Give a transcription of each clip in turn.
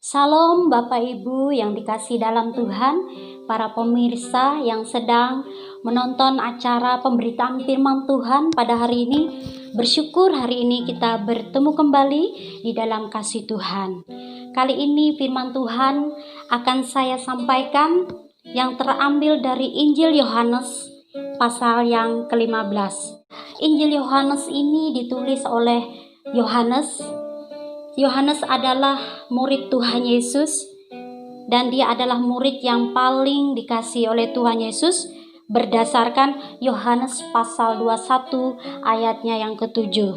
Salam Bapak Ibu yang dikasihi dalam Tuhan, para pemirsa yang sedang menonton acara pemberitaan firman Tuhan pada hari ini. Bersyukur hari ini kita bertemu kembali di dalam kasih Tuhan. Kali ini firman Tuhan akan saya sampaikan yang terambil dari Injil Yohanes pasal yang ke-15. Injil Yohanes ini ditulis oleh Yohanes. Yohanes adalah murid Tuhan Yesus dan dia adalah murid yang paling dikasihi oleh Tuhan Yesus berdasarkan Yohanes pasal 21 ayatnya yang ke-7.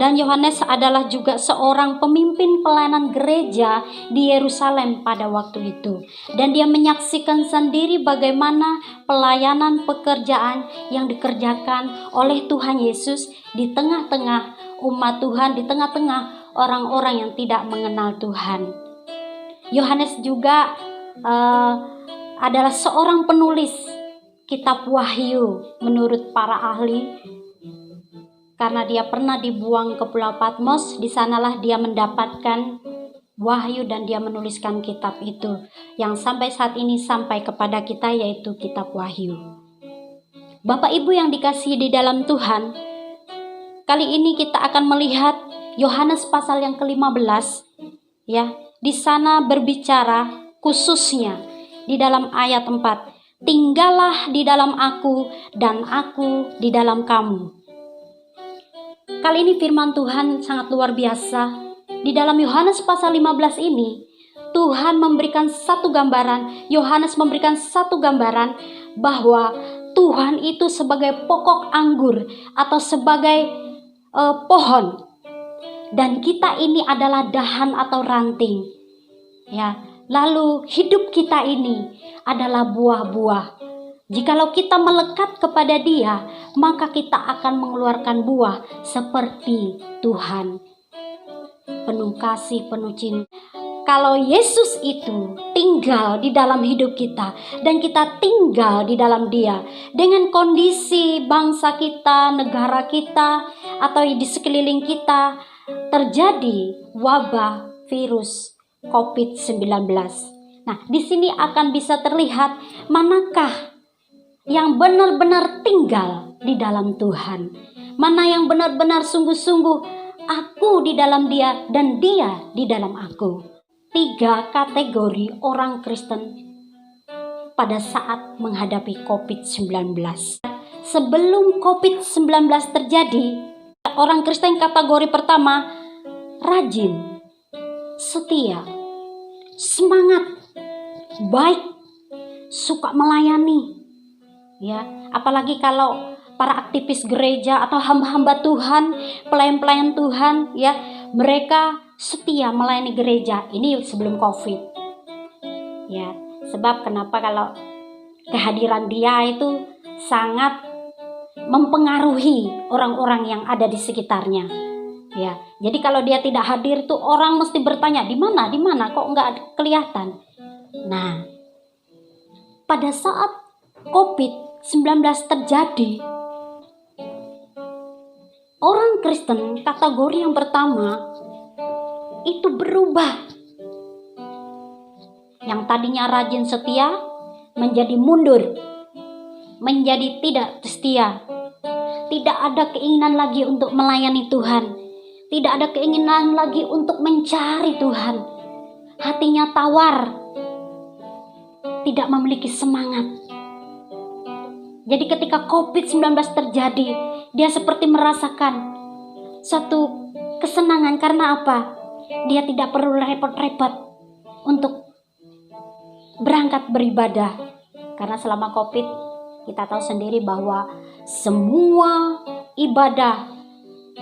Dan Yohanes adalah juga seorang pemimpin pelayanan gereja di Yerusalem pada waktu itu. Dan dia menyaksikan sendiri bagaimana pelayanan pekerjaan yang dikerjakan oleh Tuhan Yesus di tengah-tengah umat Tuhan, di tengah-tengah orang-orang yang tidak mengenal Tuhan. Yohanes juga adalah seorang penulis kitab Wahyu menurut para ahli, karena dia pernah dibuang ke Pulau Patmos. Di sanalah dia mendapatkan wahyu dan dia menuliskan kitab itu yang sampai saat ini sampai kepada kita, yaitu kitab Wahyu. Bapak Ibu yang dikasihi di dalam Tuhan, kali ini kita akan melihat Yohanes pasal yang ke-15, ya. Di sana berbicara khususnya di dalam ayat 4, tinggallah di dalam aku dan aku di dalam kamu. Kali ini firman Tuhan sangat luar biasa. Di dalam Yohanes pasal 15 ini, Tuhan memberikan satu gambaran, Yohanes memberikan satu gambaran bahwa Tuhan itu sebagai pokok anggur atau sebagai pohon. Dan kita ini adalah dahan atau ranting. Ya, lalu hidup kita ini adalah buah-buah. Jikalau kita melekat kepada Dia, maka kita akan mengeluarkan buah seperti Tuhan. Penuh kasih, penuh cinta. Kalau Yesus itu tinggal di dalam hidup kita dan kita tinggal di dalam Dia, dengan kondisi bangsa kita, negara kita, atau di sekeliling kita terjadi wabah virus COVID-19. Nah, di sini akan bisa terlihat manakah yang benar-benar tinggal di dalam Tuhan, mana yang benar-benar sungguh-sungguh aku di dalam Dia dan Dia di dalam aku. 3 kategori orang Kristen pada saat menghadapi COVID-19. Sebelum COVID-19 terjadi, orang Kristen kategori pertama rajin, setia, semangat, baik, suka melayani. Ya, apalagi kalau para aktivis gereja atau hamba-hamba Tuhan, pelayan-pelayan Tuhan, ya, mereka setia melayani gereja. Ini sebelum COVID. Ya, sebab kenapa? Kalau kehadiran dia itu sangat mempengaruhi orang-orang yang ada di sekitarnya. Ya, jadi kalau dia tidak hadir tuh orang mesti bertanya, di mana kok nggak kelihatan. Nah, pada saat COVID-19 terjadi, orang Kristen kategori yang pertama itu berubah. Yang tadinya rajin setia menjadi mundur, menjadi tidak setia. Tidak ada keinginan lagi untuk melayani Tuhan. Tidak ada keinginan lagi untuk mencari Tuhan. Hatinya tawar, tidak memiliki semangat. Jadi ketika COVID-19 terjadi, dia seperti merasakan satu kesenangan. Karena apa? Dia tidak perlu repot-repot untuk berangkat beribadah. Karena selama COVID, kita tahu sendiri bahwa semua ibadah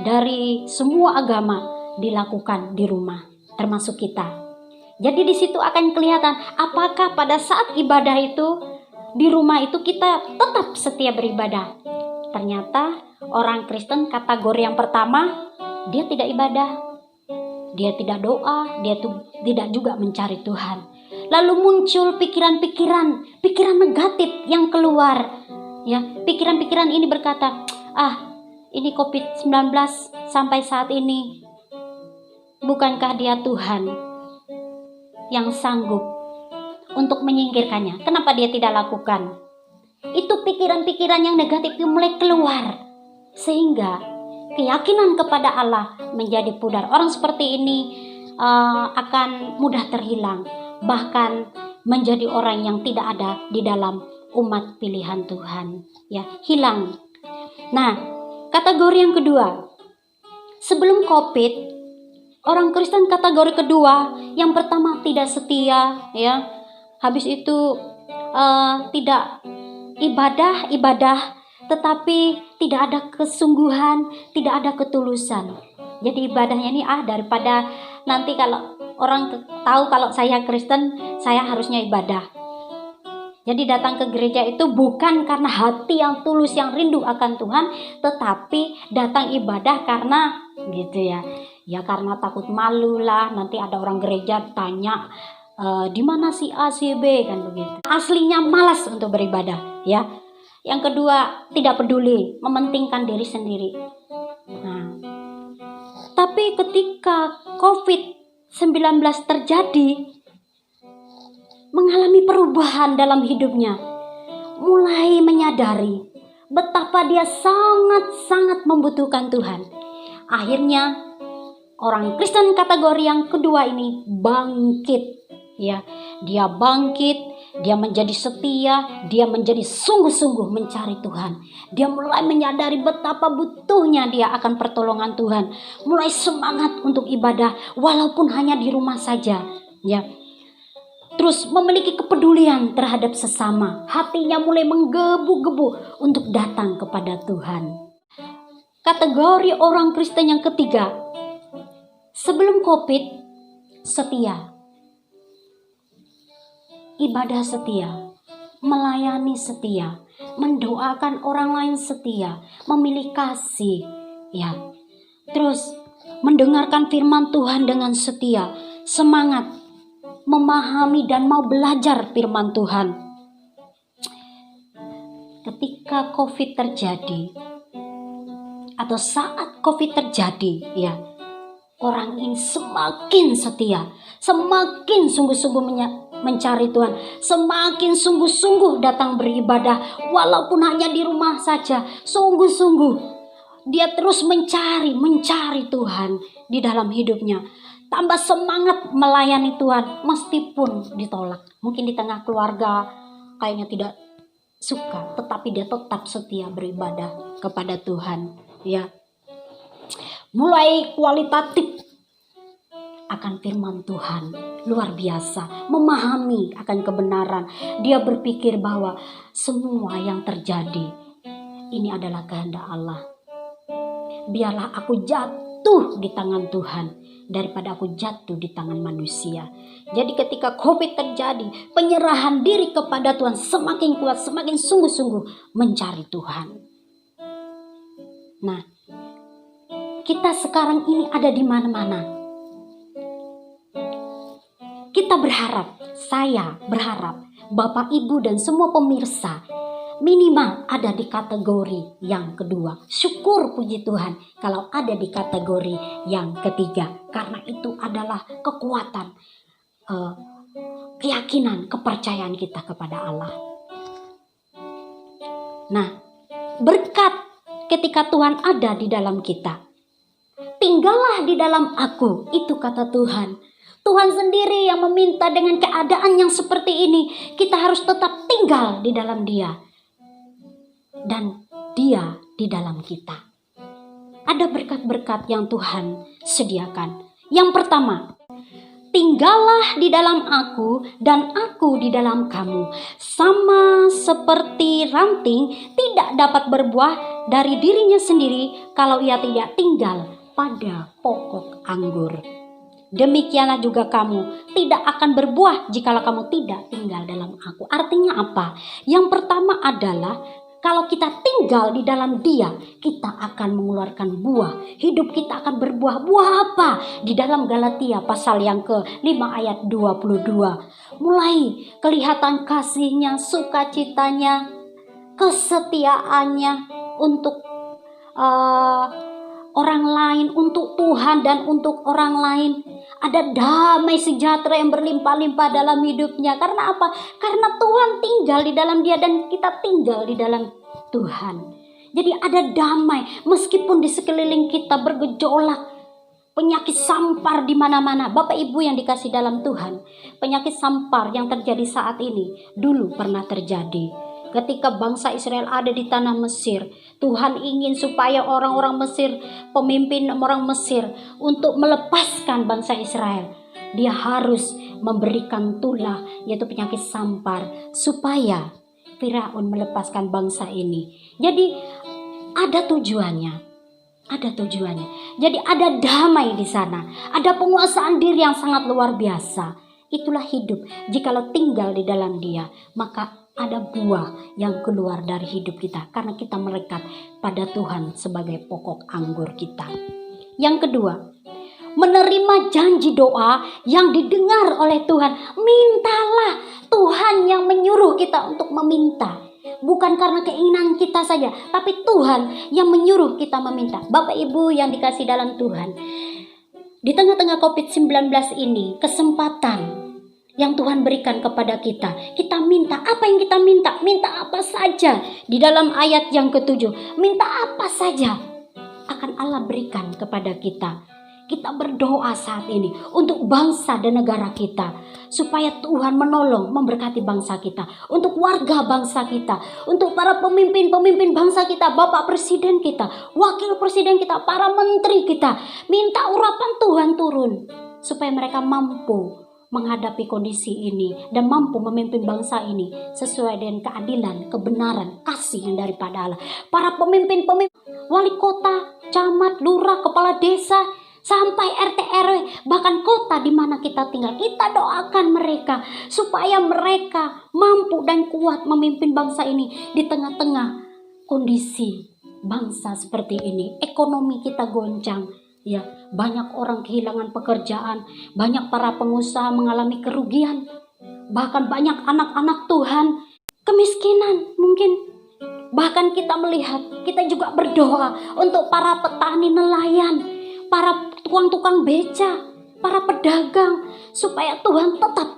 dari semua agama dilakukan di rumah, termasuk kita. Jadi di situ akan kelihatan apakah pada saat ibadah itu di rumah itu kita tetap setia beribadah. Ternyata orang Kristen kategori yang pertama, dia tidak ibadah, dia tidak doa, dia tidak juga mencari Tuhan. Lalu muncul pikiran negatif yang keluar. Ya, pikiran-pikiran ini berkata, ini COVID-19 sampai saat ini, bukankah dia Tuhan? yang sanggup untuk menyingkirkannya. Kenapa dia tidak lakukan? Itu pikiran-pikiran yang negatif itu mulai keluar, sehingga keyakinan kepada Allah menjadi pudar. Orang seperti ini akan mudah terhilang, bahkan menjadi orang yang tidak ada di dalam umat pilihan Tuhan, ya, hilang. Nah, kategori yang kedua, sebelum COVID, orang Kristen kategori kedua, yang pertama tidak setia, ya, habis itu tidak ibadah, tetapi tidak ada kesungguhan, tidak ada ketulusan. Jadi ibadahnya ini daripada nanti kalau orang tahu kalau saya Kristen, saya harusnya ibadah. Jadi datang ke gereja itu bukan karena hati yang tulus, yang rindu akan Tuhan, tetapi datang ibadah karena gitu ya. Ya karena takut malu lah, nanti ada orang gereja tanya, di mana si A, si B, kan begitu. Aslinya malas untuk beribadah, ya. Yang kedua, tidak peduli, mementingkan diri sendiri. Nah, tapi ketika COVID-19 terjadi, mengalami perubahan dalam hidupnya, mulai menyadari betapa dia sangat-sangat membutuhkan Tuhan. Akhirnya, orang Kristen kategori yang kedua ini bangkit. Ya, dia bangkit, dia menjadi setia, dia menjadi sungguh-sungguh mencari Tuhan. Dia mulai menyadari betapa butuhnya dia akan pertolongan Tuhan. Mulai semangat untuk ibadah walaupun hanya di rumah saja, ya. Terus memiliki kepedulian terhadap sesama. Hatinya mulai menggebu-gebu untuk datang kepada Tuhan. Kategori orang Kristen yang ketiga, sebelum COVID, setia. Ibadah setia, melayani setia, mendoakan orang lain setia, memilih kasih, ya. Terus mendengarkan firman Tuhan dengan setia, semangat memahami dan mau belajar firman Tuhan. Ketika COVID terjadi atau saat COVID terjadi, ya, orang ini semakin setia, semakin sungguh-sungguh mencari Tuhan, semakin sungguh-sungguh datang beribadah walaupun hanya di rumah saja. Sungguh-sungguh dia terus mencari Tuhan di dalam hidupnya. Tambah semangat melayani Tuhan meskipun ditolak. Mungkin di tengah keluarga kayaknya tidak suka, tetapi dia tetap setia beribadah kepada Tuhan, ya. Mulai kualitatif akan firman Tuhan, luar biasa, memahami akan kebenaran. Dia berpikir bahwa semua yang terjadi ini adalah kehendak Allah. Biarlah aku jatuh di tangan Tuhan daripada aku jatuh di tangan manusia. Jadi ketika COVID terjadi, penyerahan diri kepada Tuhan semakin kuat, semakin sungguh-sungguh mencari Tuhan. Nah, kita sekarang ini ada di mana-mana. Kita berharap, saya berharap, Bapak, Ibu, dan semua pemirsa minimal ada di kategori yang kedua. Syukur puji Tuhan kalau ada di kategori yang ketiga. Karena itu adalah kekuatan, keyakinan, kepercayaan kita kepada Allah. Nah, berkat ketika Tuhan ada di dalam kita. Tinggallah di dalam aku, itu kata Tuhan. Tuhan sendiri yang meminta dengan keadaan yang seperti ini, kita harus tetap tinggal di dalam Dia. Dan Dia di dalam kita. Ada berkat-berkat yang Tuhan sediakan. Yang pertama, tinggallah di dalam aku dan aku di dalam kamu. Sama seperti ranting tidak dapat berbuah dari dirinya sendiri kalau ia tidak tinggal pada pokok anggur. Demikianlah juga kamu tidak akan berbuah jikalau kamu tidak tinggal dalam aku. Artinya apa? Yang pertama adalah kalau kita tinggal di dalam Dia, kita akan mengeluarkan buah. Hidup kita akan berbuah. Buah apa? Di dalam Galatia pasal yang ke-5 ayat 22. Mulai kelihatan kasihnya, sukacitanya, kesetiaannya untuk orang lain, untuk Tuhan dan untuk orang lain. Ada damai sejahtera yang berlimpah-limpah dalam hidupnya. Karena apa? Karena Tuhan tinggal di dalam dia dan kita tinggal di dalam Tuhan. Jadi ada damai meskipun di sekeliling kita bergejolak. Penyakit sampar di mana-mana. Bapak Ibu yang dikasih dalam Tuhan, penyakit sampar yang terjadi saat ini dulu pernah terjadi. Ketika bangsa Israel ada di tanah Mesir, Tuhan ingin supaya orang-orang Mesir, pemimpin orang Mesir, untuk melepaskan bangsa Israel, dia harus memberikan tulah, yaitu penyakit sampar, supaya Firaun melepaskan bangsa ini. Jadi ada tujuannya. Ada tujuannya. Jadi ada damai di sana. Ada penguasaan diri yang sangat luar biasa. Itulah hidup. Jikalau tinggal di dalam dia, maka ada buah yang keluar dari hidup kita. Karena kita merekat pada Tuhan sebagai pokok anggur kita. Yang kedua, menerima janji doa yang didengar oleh Tuhan. Mintalah. Tuhan yang menyuruh kita untuk meminta. Bukan karena keinginan kita saja, tapi Tuhan yang menyuruh kita meminta. Bapak Ibu yang dikasih dalam Tuhan, di tengah-tengah COVID-19 ini, kesempatan yang Tuhan berikan kepada kita. Kita minta apa yang kita minta. Minta apa saja. Di dalam ayat yang ke-7, minta apa saja akan Allah berikan kepada kita. Kita berdoa saat ini untuk bangsa dan negara kita, supaya Tuhan menolong, memberkati bangsa kita, untuk warga bangsa kita, untuk para pemimpin-pemimpin bangsa kita, Bapak Presiden kita, Wakil Presiden kita, para menteri kita. Minta urapan Tuhan turun, supaya mereka mampu menghadapi kondisi ini dan mampu memimpin bangsa ini sesuai dengan keadilan, kebenaran, kasih yang daripada Allah. Para pemimpin-pemimpin, wali kota, camat, lurah, kepala desa, sampai RT RW, bahkan kota di mana kita tinggal, kita doakan mereka supaya mereka mampu dan kuat memimpin bangsa ini di tengah-tengah kondisi bangsa seperti ini. Ekonomi kita goncang, ya, banyak orang kehilangan pekerjaan, banyak para pengusaha mengalami kerugian, bahkan banyak anak-anak Tuhan kemiskinan mungkin. Bahkan kita melihat, kita juga berdoa untuk para petani nelayan, para tukang-tukang beca, para pedagang, supaya Tuhan tetap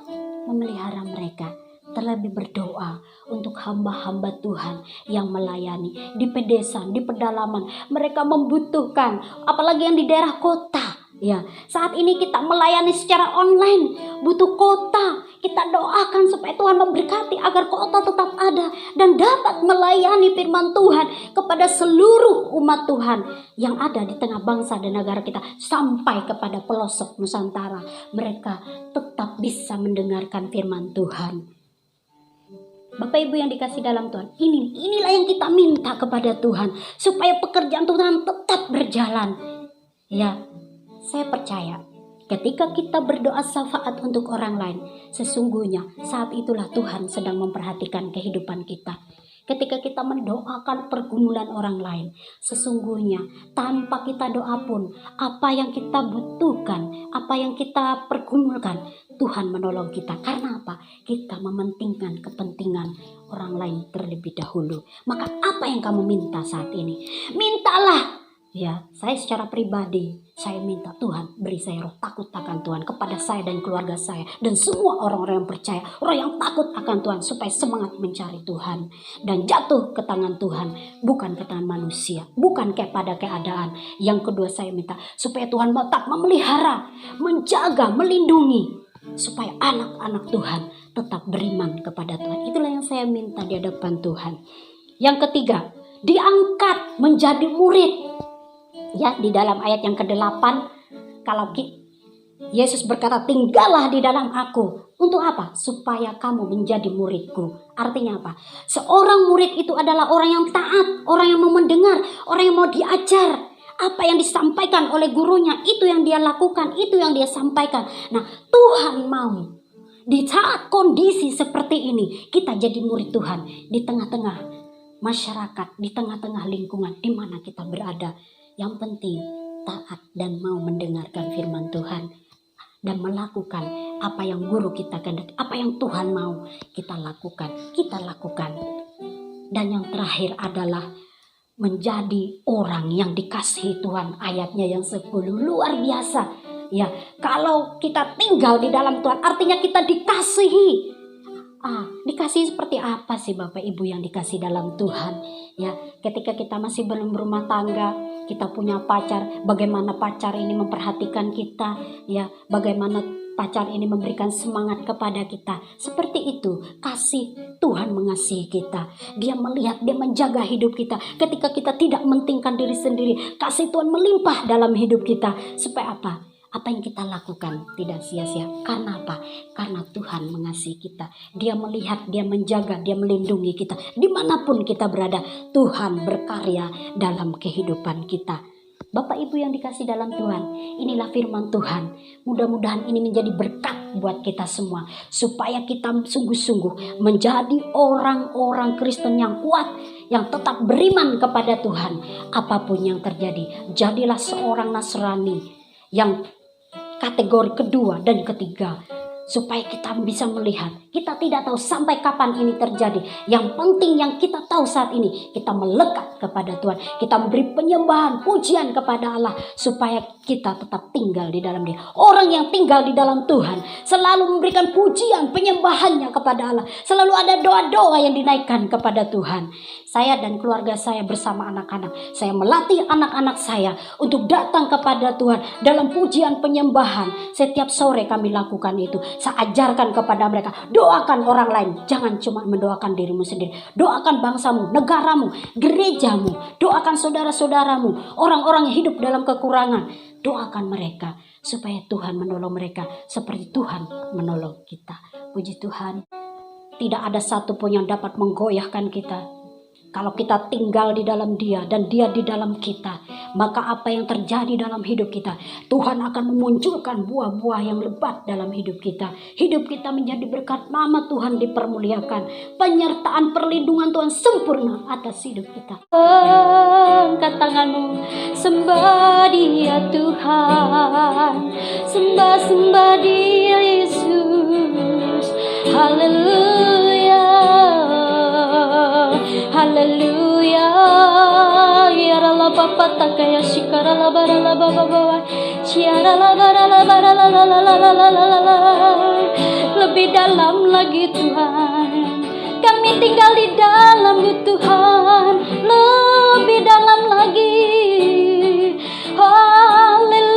memelihara mereka. Terlebih berdoa untuk hamba-hamba Tuhan yang melayani di pedesaan, di pedalaman. Mereka membutuhkan, apalagi yang di daerah kota. Ya, saat ini kita melayani secara online, butuh kota. Kita doakan supaya Tuhan memberkati agar kota tetap ada dan dapat melayani firman Tuhan kepada seluruh umat Tuhan yang ada di tengah bangsa dan negara kita, sampai kepada pelosok Nusantara. Mereka tetap bisa mendengarkan firman Tuhan. Bapak Ibu yang dikasih dalam Tuhan, inilah yang kita minta kepada Tuhan, supaya pekerjaan Tuhan tetap berjalan. Ya, saya percaya ketika kita berdoa syafaat untuk orang lain, sesungguhnya saat itulah Tuhan sedang memperhatikan kehidupan kita. Ketika kita mendoakan pergumulan orang lain, sesungguhnya tanpa kita doa pun, apa yang kita butuhkan, apa yang kita pergumulkan, Tuhan menolong kita. Karena apa? Kita mementingkan kepentingan orang lain terlebih dahulu. Maka apa yang kamu minta saat ini? Mintalah. Ya, saya secara pribadi, saya minta Tuhan beri saya roh takut akan Tuhan kepada saya dan keluarga saya dan semua orang-orang yang percaya, orang yang takut akan Tuhan, supaya semangat mencari Tuhan dan jatuh ke tangan Tuhan, bukan ke tangan manusia, bukan kepada keadaan. Yang kedua, saya minta supaya Tuhan tetap memelihara, menjaga, melindungi, supaya anak-anak Tuhan tetap beriman kepada Tuhan. Itulah yang saya minta di hadapan Tuhan. Yang ketiga, diangkat menjadi murid. Ya, di dalam ayat yang ke-8, kalau Yesus berkata, tinggallah di dalam aku. Untuk apa? Supaya kamu menjadi muridku. Artinya apa? Seorang murid itu adalah orang yang taat, orang yang mau mendengar, orang yang mau diajar. Apa yang disampaikan oleh gurunya, itu yang dia lakukan, itu yang dia sampaikan. Nah, Tuhan mau di saat kondisi seperti ini, kita jadi murid Tuhan di tengah-tengah masyarakat, di tengah-tengah lingkungan di mana kita berada. Yang penting taat dan mau mendengarkan firman Tuhan dan melakukan apa yang guru kita kehendaki, apa yang Tuhan mau kita lakukan. Dan yang terakhir adalah menjadi orang yang dikasihi Tuhan. Ayatnya yang 10 luar biasa. Ya, kalau kita tinggal di dalam Tuhan artinya kita dikasihi. Dikasihi seperti apa sih Bapak Ibu yang dikasihi dalam Tuhan? Ya, ketika kita masih belum berumah tangga, kita punya pacar, bagaimana pacar ini memperhatikan kita, ya, bagaimana pacar ini memberikan semangat kepada kita. Seperti itu, kasih Tuhan mengasihi kita. Dia melihat, dia menjaga hidup kita. Ketika kita tidak mementingkan diri sendiri, kasih Tuhan melimpah dalam hidup kita. Supaya apa? Apa yang kita lakukan tidak sia-sia. Karena apa? Karena Tuhan mengasihi kita. Dia melihat, dia menjaga, dia melindungi kita. Dimanapun kita berada, Tuhan berkarya dalam kehidupan kita. Bapak Ibu yang dikasih dalam Tuhan, inilah firman Tuhan. Mudah-mudahan ini menjadi berkat buat kita semua. Supaya kita sungguh-sungguh menjadi orang-orang Kristen yang kuat, yang tetap beriman kepada Tuhan. Apapun yang terjadi, jadilah seorang Nasrani yang kategori kedua dan ketiga, supaya kita bisa melihat. Kita tidak tahu sampai kapan ini terjadi. Yang penting yang kita tahu saat ini, kita melekat kepada Tuhan. Kita memberi penyembahan, pujian kepada Allah, supaya kita tetap tinggal di dalam Dia. Orang yang tinggal di dalam Tuhan selalu memberikan pujian, penyembahannya kepada Allah. Selalu ada doa-doa yang dinaikkan kepada Tuhan. Saya dan keluarga saya bersama anak-anak, saya melatih anak-anak saya untuk datang kepada Tuhan dalam pujian penyembahan. Setiap sore kami lakukan itu. Saya ajarkan kepada mereka, doakan orang lain. Jangan cuma mendoakan dirimu sendiri. Doakan bangsamu, negaramu, gerejamu. Doakan saudara-saudaramu, orang-orang yang hidup dalam kekurangan. Doakan mereka supaya Tuhan menolong mereka seperti Tuhan menolong kita. Puji Tuhan. Tidak ada satupun yang dapat menggoyahkan kita. Kalau kita tinggal di dalam Dia dan Dia di dalam kita, maka apa yang terjadi dalam hidup kita, Tuhan akan memunculkan buah-buah yang lebat dalam hidup kita. Hidup kita menjadi berkat, nama Tuhan dipermuliakan. Penyertaan perlindungan Tuhan sempurna atas hidup kita. Angkat tanganmu, sembah Dia Tuhan, sembah Dia Yesus. Haleluya, haleluya. Ya la papa takaya shikara la bara la baba baba. Ciara la bara la bara la la la la la la la. Lebih dalam lagi Tuhan, kami tinggal di dalam-Mu Tuhan. Lebih dalam lagi. Haleluya.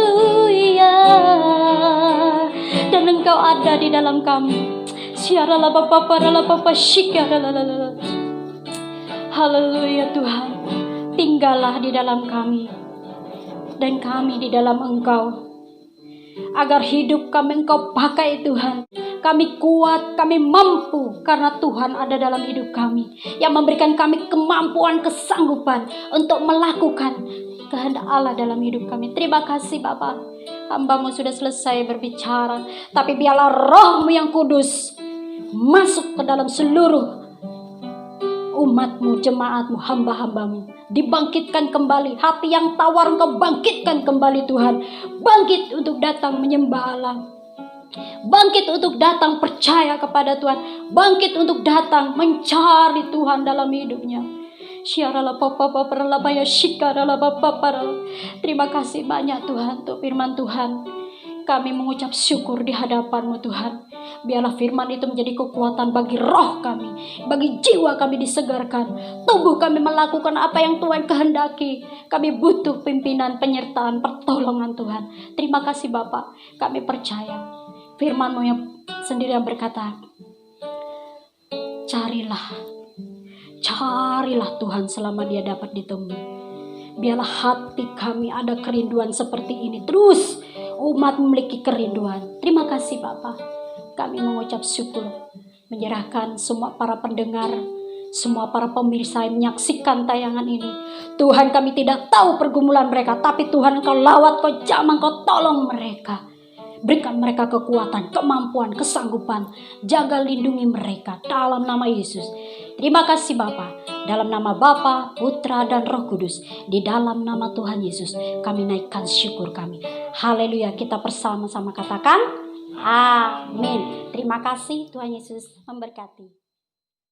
Dan Engkau ada di dalam kami. Ciara la papa para la papa shikara la la la. Haleluya Tuhan, tinggallah di dalam kami dan kami di dalam Engkau, agar hidup kami Engkau pakai Tuhan. Kami kuat, kami mampu karena Tuhan ada dalam hidup kami, yang memberikan kami kemampuan, kesanggupan untuk melakukan kehendak Allah dalam hidup kami. Terima kasih Bapa, hamba-Mu sudah selesai berbicara, tapi biarlah Roh-Mu yang kudus masuk ke dalam seluruh umat-Mu, jemaat-Mu, hamba-hamba-Mu. Dibangkitkan kembali. Hati yang tawar Engkau bangkitkan kembali Tuhan. Bangkit untuk datang menyembah Allah. Bangkit untuk datang percaya kepada Tuhan. Bangkit untuk datang mencari Tuhan dalam hidupnya. Terima kasih banyak Tuhan untuk firman Tuhan. Kami mengucap syukur di hadapan-Mu Tuhan. Biarlah firman itu menjadi kekuatan bagi roh kami, bagi jiwa kami disegarkan, tubuh kami melakukan apa yang Tuhan kehendaki. Kami butuh pimpinan, penyertaan, pertolongan Tuhan. Terima kasih Bapa, kami percaya firman-Mu yang sendiri yang berkata, carilah Tuhan selama Dia dapat ditemui. Biarlah hati kami ada kerinduan seperti ini. Terus umat memiliki kerinduan. Terima kasih Bapa. Kami mengucap syukur, menyerahkan semua para pendengar, semua para pemirsa yang menyaksikan tayangan ini. Tuhan, kami tidak tahu pergumulan mereka, tapi Tuhan Engkau lawat, Kau jamah, Kau tolong mereka. Berikan mereka kekuatan, kemampuan, kesanggupan. Jaga lindungi mereka dalam nama Yesus. Terima kasih Bapa. Dalam nama Bapa, Putra dan Roh Kudus. Di dalam nama Tuhan Yesus kami naikkan syukur kami. Haleluya. Kita bersama-sama katakan amin. Terima kasih, Tuhan Yesus memberkati.